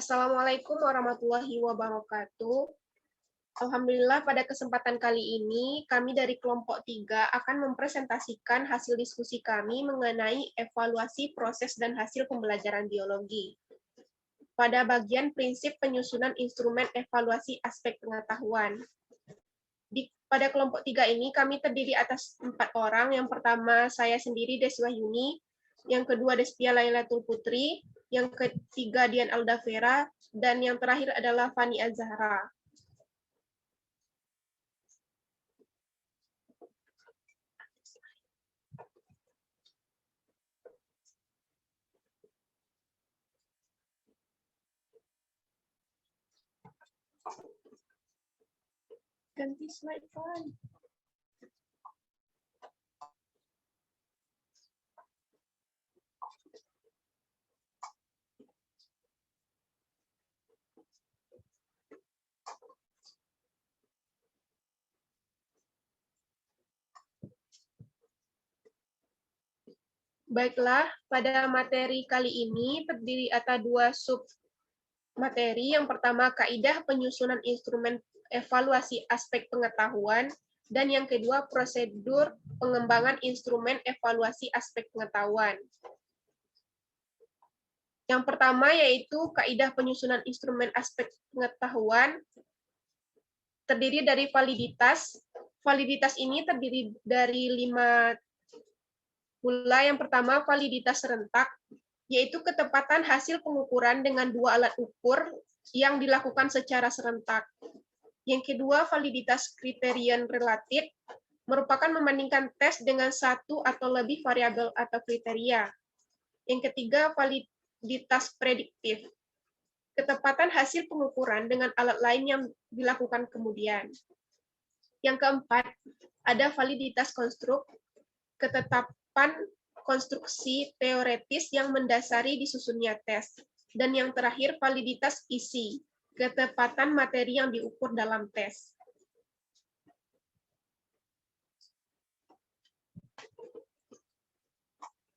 Assalamualaikum warahmatullahi wabarakatuh. Alhamdulillah pada kesempatan kali ini kami dari kelompok 3 akan mempresentasikan hasil diskusi kami mengenai evaluasi proses dan hasil pembelajaran biologi. Pada bagian prinsip penyusunan instrumen evaluasi aspek pengetahuan. Pada kelompok 3 ini kami terdiri atas 4 orang. Yang pertama saya sendiri Desi Wahyuni, yang kedua Destia Lailatul Putri, yang ketiga Dian Aldavera, dan yang terakhir adalah Fani Azhara. Ganti slide, Fan. Baiklah, pada materi kali ini terdiri atas 2 sub materi. Yang pertama, kaidah penyusunan instrumen evaluasi aspek pengetahuan, dan yang kedua, prosedur pengembangan instrumen evaluasi aspek pengetahuan. Yang pertama yaitu kaidah penyusunan instrumen aspek pengetahuan terdiri dari validitas. Validitas ini terdiri dari 5 pula. Yang pertama, validitas serentak, yaitu ketepatan hasil pengukuran dengan 2 alat ukur yang dilakukan secara serentak. Yang kedua, validitas kriterion relatif, merupakan membandingkan tes dengan 1 atau lebih variabel atau kriteria. Yang ketiga, validitas prediktif, ketepatan hasil pengukuran dengan alat lain yang dilakukan kemudian. Yang keempat, ada validitas konstruk, ketetapan konstruksi teoretis yang mendasari disusunnya tes. Dan yang terakhir, validitas isi, ketepatan materi yang diukur dalam tes.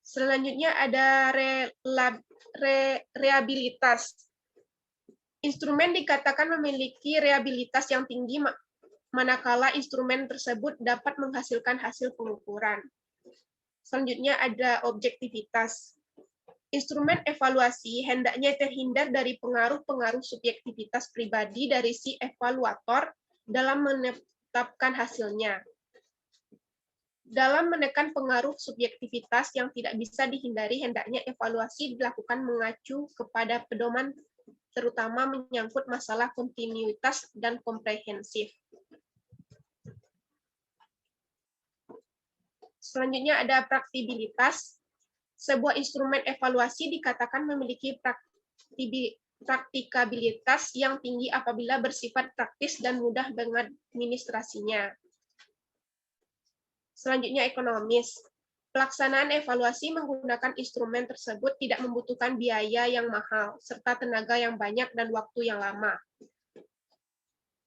Selanjutnya ada reabilitas. Instrumen dikatakan memiliki reabilitas yang tinggi manakala instrumen tersebut dapat menghasilkan hasil pengukuran. Selanjutnya ada objektivitas. Instrumen evaluasi hendaknya terhindar dari pengaruh-pengaruh subjektivitas pribadi dari si evaluator dalam menetapkan hasilnya. Dalam menekan pengaruh subjektivitas yang tidak bisa dihindari, hendaknya evaluasi dilakukan mengacu kepada pedoman, terutama menyangkut masalah kontinuitas dan komprehensif. Selanjutnya ada praktikabilitas. Sebuah instrumen evaluasi dikatakan memiliki praktikabilitas yang tinggi apabila bersifat praktis dan mudah mengadministrasinya. Selanjutnya ekonomis. Pelaksanaan evaluasi menggunakan instrumen tersebut tidak membutuhkan biaya yang mahal, serta tenaga yang banyak dan waktu yang lama.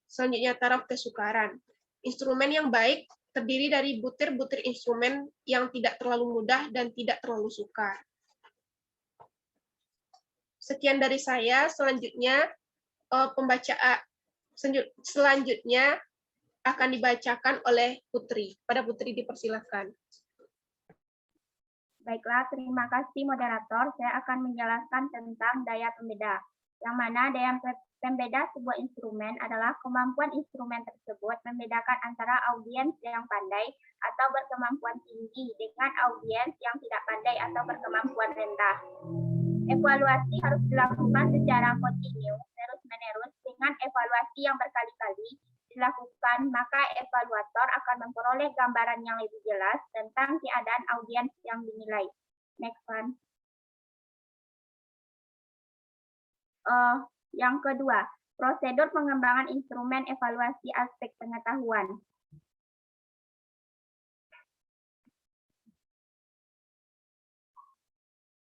Selanjutnya taraf kesukaran. Instrumen yang baik terdiri dari butir-butir instrumen yang tidak terlalu mudah dan tidak terlalu sukar. Sekian dari saya. Selanjutnya selanjutnya akan dibacakan oleh Putri. Pada Putri dipersilahkan. Baiklah, terima kasih moderator. Saya akan menjelaskan tentang daya pembeda. Yang mana daya pembeda sebuah instrumen adalah kemampuan instrumen tersebut membedakan antara audiens yang pandai atau berkemampuan tinggi dengan audiens yang tidak pandai atau berkemampuan rendah. Evaluasi harus dilakukan secara kontinu, terus-menerus, dengan evaluasi yang berkali-kali dilakukan, maka evaluator akan memperoleh gambaran yang lebih jelas tentang keadaan audiens yang dinilai. Next one. Yang kedua, prosedur pengembangan instrumen evaluasi aspek pengetahuan.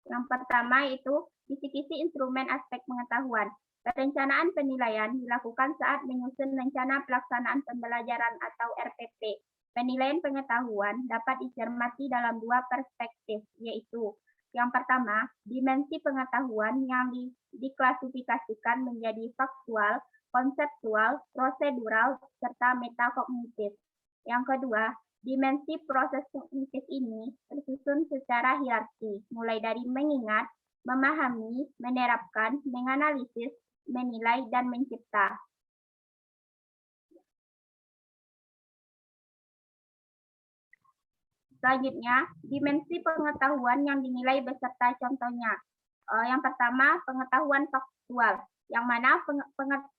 Yang pertama itu kisi-kisi instrumen aspek pengetahuan. Perencanaan penilaian dilakukan saat menyusun rencana pelaksanaan pembelajaran atau RPP. Penilaian pengetahuan dapat dicermati dalam 2 perspektif, yaitu Yang pertama, dimensi pengetahuan yang diklasifikasikan menjadi faktual, konseptual, prosedural, serta metakognitif. Yang kedua, dimensi proses kognitif ini tersusun secara hierarki, mulai dari mengingat, memahami, menerapkan, menganalisis, menilai, dan mencipta. Selanjutnya, dimensi pengetahuan yang dinilai beserta contohnya. Yang pertama, pengetahuan faktual, yang mana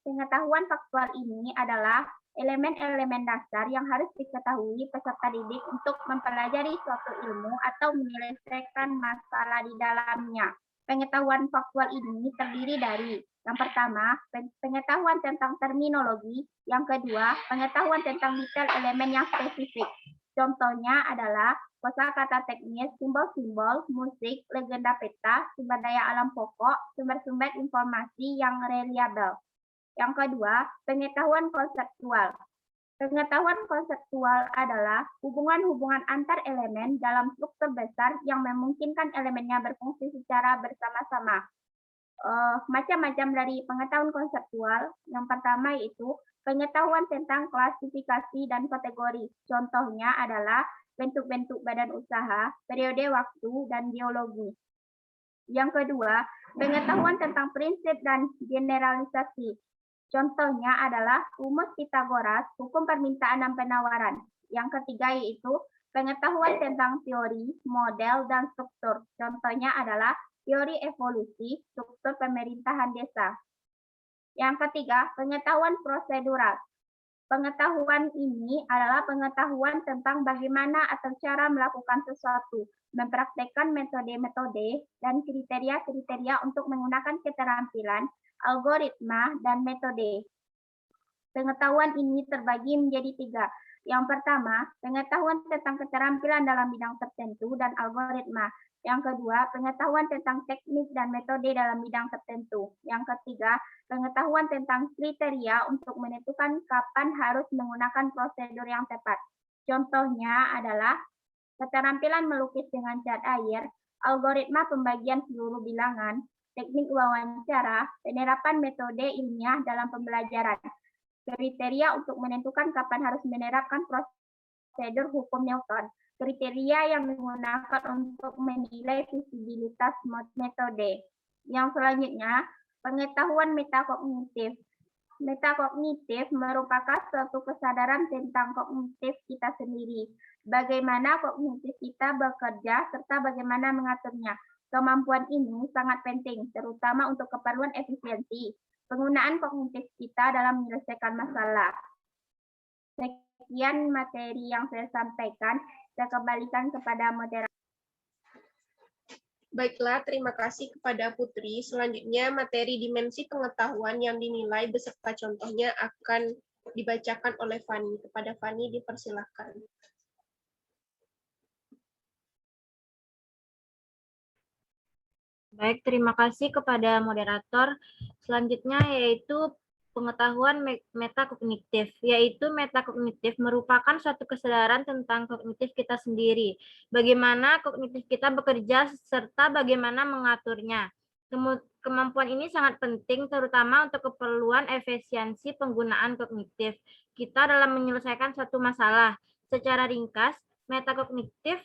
pengetahuan faktual ini adalah elemen-elemen dasar yang harus diketahui peserta didik untuk mempelajari suatu ilmu atau menyelesaikan masalah di dalamnya. Pengetahuan faktual ini terdiri dari yang pertama, pengetahuan tentang terminologi, yang kedua, pengetahuan tentang detail elemen yang spesifik. Contohnya adalah kosakata teknis, simbol-simbol, musik, legenda peta, sumber daya alam pokok, sumber-sumber informasi yang reliabel. Yang kedua, pengetahuan konseptual. Pengetahuan konseptual adalah hubungan-hubungan antar elemen dalam struktur besar yang memungkinkan elemennya berfungsi secara bersama-sama. Macam-macam dari pengetahuan konseptual. Yang pertama yaitu pengetahuan tentang klasifikasi dan kategori. Contohnya adalah bentuk-bentuk badan usaha, periode waktu, dan geologi. Yang kedua, pengetahuan tentang prinsip dan generalisasi. Contohnya adalah rumus Pitagoras, hukum permintaan dan penawaran. Yang ketiga yaitu pengetahuan tentang teori, model, dan struktur. Contohnya adalah teori evolusi, struktur pemerintahan desa. Yang ketiga, pengetahuan prosedural. Pengetahuan ini adalah pengetahuan tentang bagaimana atau cara melakukan sesuatu, mempraktekkan metode-metode dan kriteria-kriteria untuk menggunakan keterampilan, algoritma, dan metode. Pengetahuan ini terbagi menjadi tiga. Yang pertama, pengetahuan tentang keterampilan dalam bidang tertentu dan algoritma. Yang kedua, pengetahuan tentang teknik dan metode dalam bidang tertentu. Yang ketiga, pengetahuan tentang kriteria untuk menentukan kapan harus menggunakan prosedur yang tepat. Contohnya adalah keterampilan melukis dengan cat air, algoritma pembagian seluruh bilangan, teknik wawancara, penerapan metode ilmiah dalam pembelajaran, kriteria untuk menentukan kapan harus menerapkan prosedur hukum Newton, kriteria yang digunakan untuk menilai visibilitas metode. Yang selanjutnya, pengetahuan metakognitif. Metakognitif merupakan suatu kesadaran tentang kognitif kita sendiri, bagaimana kognitif kita bekerja, serta bagaimana mengaturnya. Kemampuan ini sangat penting, terutama untuk keperluan efisiensi penggunaan kognitif kita dalam menyelesaikan masalah. Sekian materi yang saya sampaikan. Saya kembalikan kepada moderator. Baiklah, terima kasih kepada Putri. Selanjutnya, materi dimensi pengetahuan yang dinilai beserta contohnya akan dibacakan oleh Fani. Kepada Fani, dipersilakan. Baik, terima kasih kepada moderator. Selanjutnya yaitu pengetahuan metakognitif, yaitu metakognitif merupakan suatu kesadaran tentang kognitif kita sendiri, bagaimana kognitif kita bekerja serta bagaimana mengaturnya. Kemampuan ini sangat penting terutama untuk keperluan efisiensi penggunaan kognitif kita dalam menyelesaikan suatu masalah. Secara ringkas, metakognitif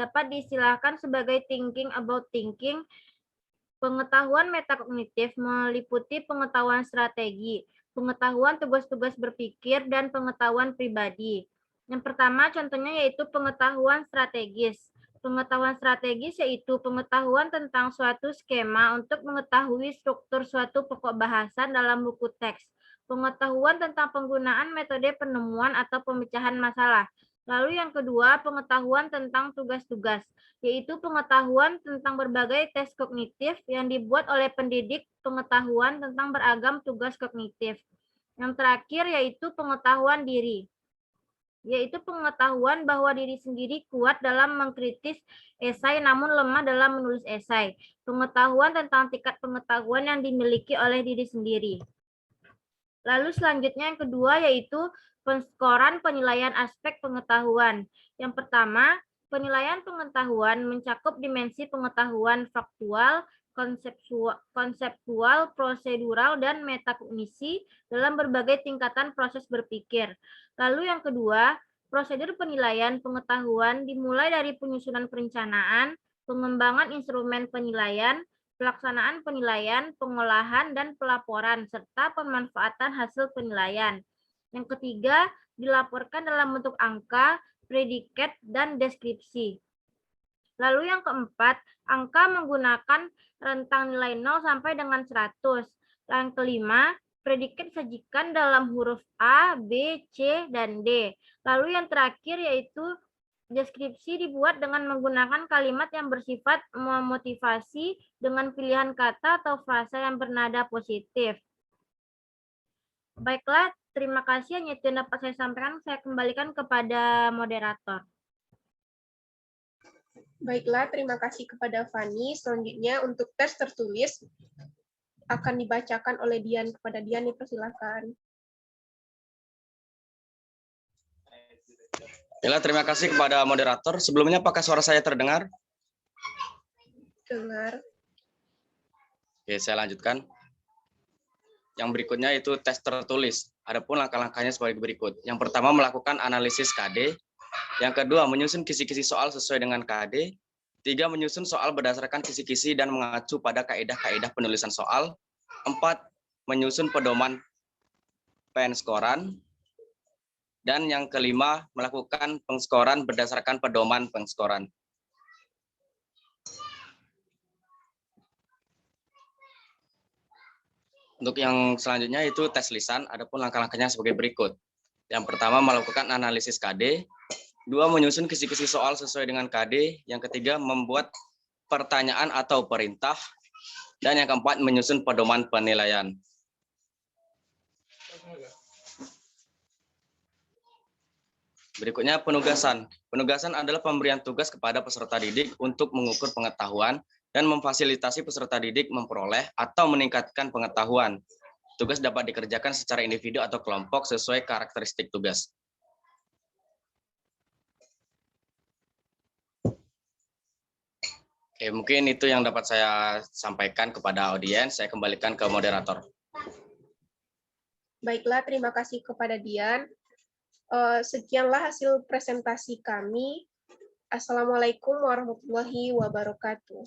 dapat diistilahkan sebagai thinking about thinking. Pengetahuan metakognitif meliputi pengetahuan strategi, pengetahuan tugas-tugas berpikir, dan pengetahuan pribadi. Yang pertama contohnya yaitu pengetahuan strategis. Pengetahuan strategis yaitu pengetahuan tentang suatu skema untuk mengetahui struktur suatu pokok bahasan dalam buku teks. Pengetahuan tentang penggunaan metode penemuan atau pemecahan masalah. Lalu yang kedua, pengetahuan tentang tugas-tugas, yaitu pengetahuan tentang berbagai tes kognitif yang dibuat oleh pendidik, pengetahuan tentang beragam tugas kognitif. Yang terakhir yaitu pengetahuan diri, yaitu pengetahuan bahwa diri sendiri kuat dalam mengkritis esai namun lemah dalam menulis esai. Pengetahuan tentang tingkat pengetahuan yang dimiliki oleh diri sendiri. Lalu selanjutnya yang kedua yaitu Penskoran penilaian aspek pengetahuan. Yang pertama, penilaian pengetahuan mencakup dimensi pengetahuan faktual, konseptual, prosedural, dan metakognisi dalam berbagai tingkatan proses berpikir. Lalu yang kedua, prosedur penilaian pengetahuan dimulai dari penyusunan perencanaan, pengembangan instrumen penilaian, pelaksanaan penilaian, pengolahan, dan pelaporan, serta pemanfaatan hasil penilaian. Yang ketiga, dilaporkan dalam bentuk angka, predikat, dan deskripsi. Lalu yang keempat, angka menggunakan rentang nilai 0 sampai dengan 100. Yang kelima, predikat disajikan dalam huruf A, B, C, dan D. Lalu yang terakhir yaitu deskripsi dibuat dengan menggunakan kalimat yang bersifat memotivasi dengan pilihan kata atau frasa yang bernada positif. Baiklah, terima kasih. Hanya itu yang dapat saya sampaikan. Saya kembalikan kepada moderator. Baiklah, terima kasih kepada Fani. Selanjutnya untuk tes tertulis akan dibacakan oleh Dian. Kepada Dian, dipersilakan. Baiklah, terima kasih kepada moderator. Sebelumnya, apakah suara saya terdengar? Dengar. Oke, saya lanjutkan. Yang berikutnya itu tes tertulis. Adapun langkah-langkahnya sebagai berikut. Yang pertama, melakukan analisis KD. Yang kedua, menyusun kisi-kisi soal sesuai dengan KD. 3, menyusun soal berdasarkan kisi-kisi dan mengacu pada kaidah-kaidah penulisan soal. 4, menyusun pedoman penskoran. Dan yang kelima, melakukan pengskoran berdasarkan pedoman pengskoran. Untuk yang selanjutnya itu tes lisan, adapun langkah-langkahnya sebagai berikut. Yang pertama, melakukan analisis KD. 2, menyusun kisi-kisi soal sesuai dengan KD. Yang ketiga, membuat pertanyaan atau perintah. Dan yang keempat, menyusun pedoman penilaian. Berikutnya penugasan. Penugasan adalah pemberian tugas kepada peserta didik untuk mengukur pengetahuan dan memfasilitasi peserta didik memperoleh atau meningkatkan pengetahuan. Tugas dapat dikerjakan secara individu atau kelompok sesuai karakteristik tugas. Oke, mungkin itu yang dapat saya sampaikan kepada audiens. Saya kembalikan ke moderator. Baiklah, terima kasih kepada Dian. Sekianlah hasil presentasi kami. Assalamualaikum warahmatullahi wabarakatuh.